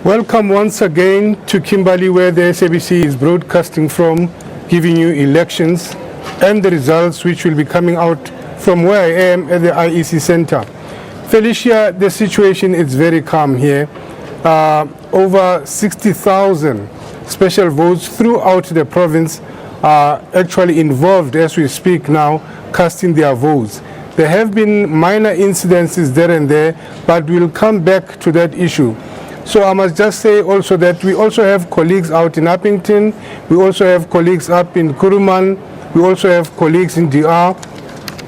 Welcome once again to Kimberley, where the SABC is broadcasting from, giving you elections and the results which will be coming out from where I am at the IEC Center. Felicia, the situation is very calm here. Over 60,000 special votes throughout the province are actually involved as we speak now, casting their votes. There have been minor incidences there and there, but we'll come back to that issue. So I must just say also that we also have colleagues out in Uppington, we also have colleagues up in Kuruman, we also have colleagues in DR,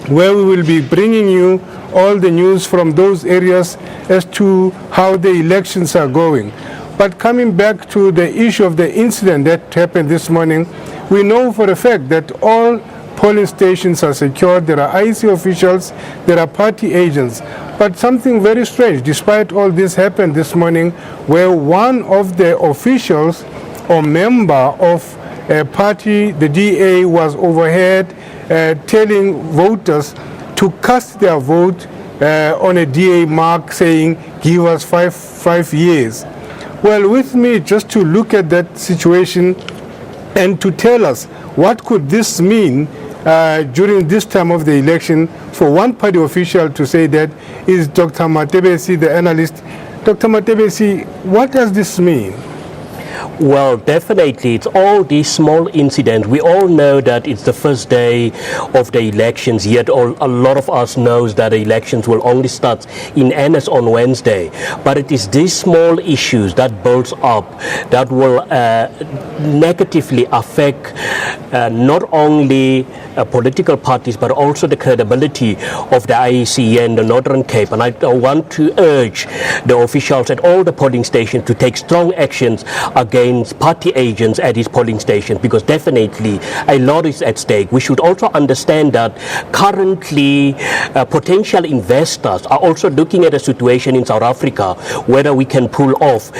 where we will be bringing you all the news from those areas as to how the elections are going. But coming back to the issue of the incident that happened this morning, we know for a fact that all polling stations are secured, there are IEC officials, there are party agents. But something very strange, despite all this happened this morning, where one of the officials or member of a party, the DA, was overheard telling voters to cast their vote on a DA mark saying, give us five years. Well, with me, just to look at that situation and to tell us what could this mean during this time of the election for one party official to say that is Dr. Matebesi, the analyst. Dr. Matebesi, what does this mean? Well, definitely, it's all these small incidents. We all know that it's the first day of the elections, yet a lot of us knows that the elections will only start in earnest on Wednesday. But it is these small issues that builds up that will negatively affect not only political parties, but also the credibility of the IEC and the Northern Cape. And I want to urge the officials at all the polling stations to take strong actions against party agents at these polling stations, because definitely a lot is at stake. We should also understand that currently potential investors are also looking at a situation in South Africa whether we can pull off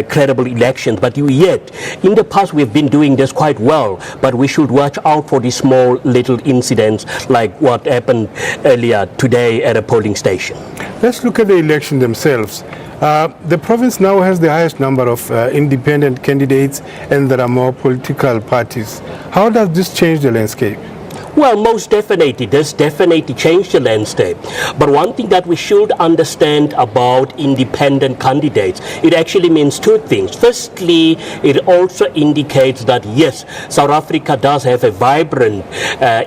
credible elections. But yet, in the past we've been doing this quite well, but we should watch out for these small little incidents like what happened earlier today at a polling station. Let's look at the election themselves. The province now has the highest number of independent candidates, and there are more political parties. How does this change the landscape? Well, most definitely, this definitely changed the landscape. But one thing that we should understand about independent candidates, it actually means two things. Firstly, it also indicates that, yes, South Africa does have a vibrant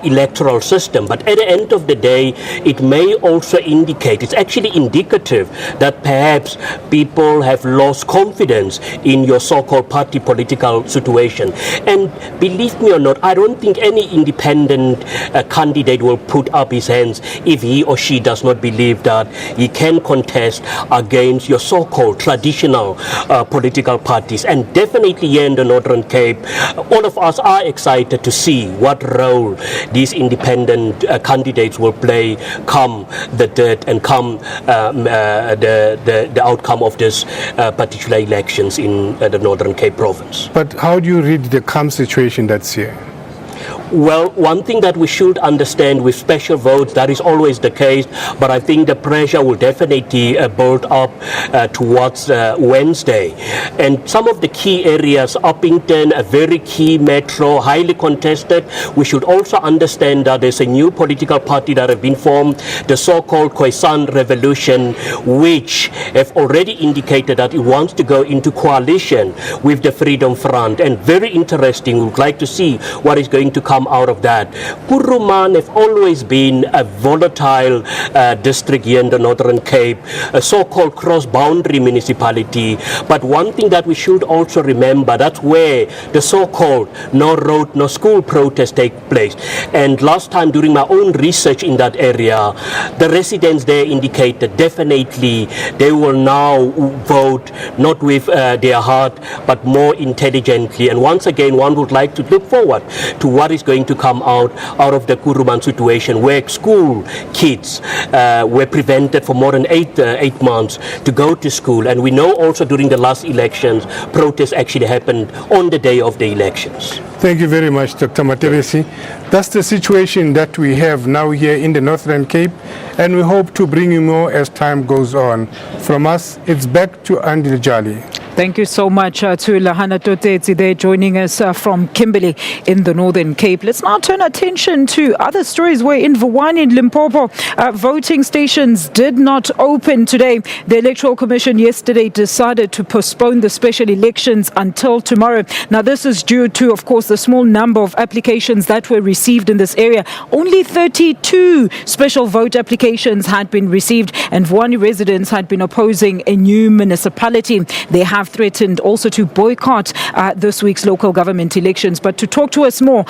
electoral system. But at the end of the day, it may also indicate, it's actually indicative that perhaps people have lost confidence in your so-called party political situation. And believe me or not, I don't think any independent candidate will put up his hands if he or she does not believe that he can contest against your so-called traditional political parties. And definitely here in the Northern Cape, all of us are excited to see what role these independent candidates will play come the dirt and come the outcome of this particular elections in the Northern Cape province. But how do you read the calm situation that's here? Well, one thing that we should understand with special votes, that is always the case, but I think the pressure will definitely build up towards Wednesday. And some of the key areas, Uppington, a very key metro, highly contested, we should also understand that there's a new political party that has been formed, the so-called Khoisan Revolution, which have already indicated that it wants to go into coalition with the Freedom Front. And very interesting, we would like to see what is going to come out of that. Kuruman have always been a volatile district here in the Northern Cape, a so-called cross-boundary municipality. But one thing that we should also remember, that's where the so-called no road, no school protests take place. And last time during my own research in that area, the residents there indicated definitely they will now vote not with their heart, but more intelligently. And once again, one would like to look forward to what is going to come out of the Kuruman situation, where school kids were prevented for more than eight months to go to school. And we know also during the last elections, protests actually happened on the day of the elections. Thank you very much, Dr. Matebesi. That's the situation that we have now here in the Northern Cape, and we hope to bring you more as time goes on. From us, it's back to Andy Jali. Thank you so much to Lehana Tsotetsi there joining us from Kimberley in the Northern Cape. Let's now turn attention to other stories where in Vuwani in Limpopo, voting stations did not open today. The Electoral Commission yesterday decided to postpone the special elections until tomorrow. Now, this is due to, of course, the small number of applications that were received in this area. Only 32 special vote applications had been received, and Vuwani residents had been opposing a new municipality. They have threatened also to boycott this week's local government elections. But to talk to us more